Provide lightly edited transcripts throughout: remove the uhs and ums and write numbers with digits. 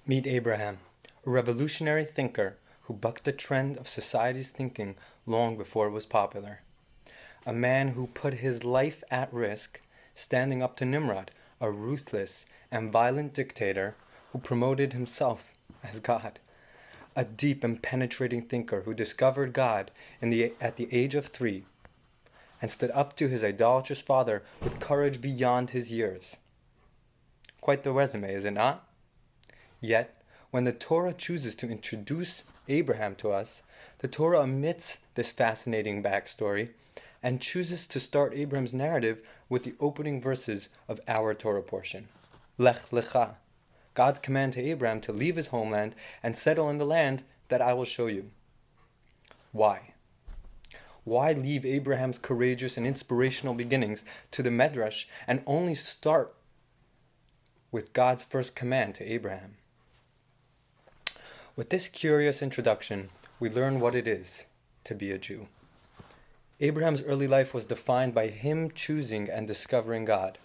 Meet Abraham, a revolutionary thinker who bucked the trend of society's thinking long before it was popular. A man who put his life at risk, standing up to Nimrod, a ruthless and violent dictator who promoted himself as God. A deep and penetrating thinker who discovered God at the age of 3 and stood up to his idolatrous father with courage beyond his years. Quite the resume, is it not? Yet, when the Torah chooses to introduce Abraham to us, the Torah omits this fascinating backstory and chooses to start Abraham's narrative with the opening verses of our Torah portion. Lech lecha, God's command to Abraham to leave his homeland and settle in the land that I will show you. Why? Why leave Abraham's courageous and inspirational beginnings to the Medrash and only start with God's first command to Abraham? With this curious introduction, we learn what it is to be a Jew. Abraham's early life was defined by him choosing and discovering God,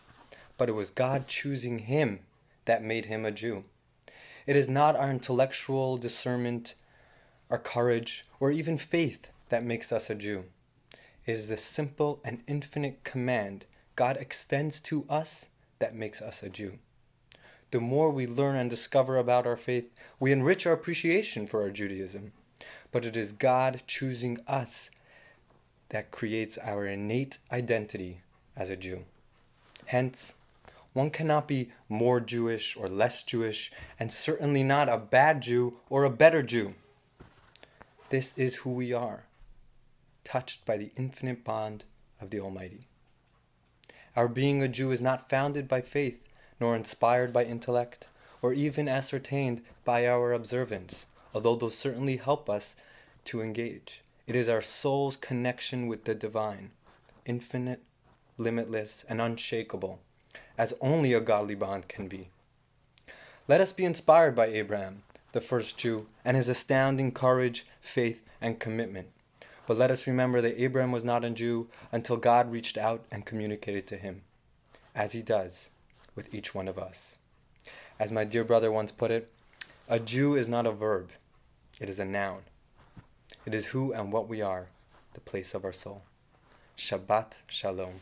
but it was God choosing him that made him a Jew. It is not our intellectual discernment, our courage, or even faith that makes us a Jew. It is the simple and infinite command God extends to us that makes us a Jew. The more we learn and discover about our faith, we enrich our appreciation for our Judaism. But it is God choosing us that creates our innate identity as a Jew. Hence, one cannot be more Jewish or less Jewish, and certainly not a bad Jew or a better Jew. This is who we are, touched by the infinite bond of the Almighty. Our being a Jew is not founded by faith, nor inspired by intellect, or even ascertained by our observance, although those certainly help us to engage. It is our soul's connection with the divine, infinite, limitless, and unshakable, as only a godly bond can be. Let us be inspired by Abraham, the first Jew, and his astounding courage, faith, and commitment. But let us remember that Abraham was not a Jew until God reached out and communicated to him, as he does with each one of us. As my dear brother once put it, a Jew is not a verb, it is a noun. It is who and what we are, the place of our soul. Shabbat Shalom.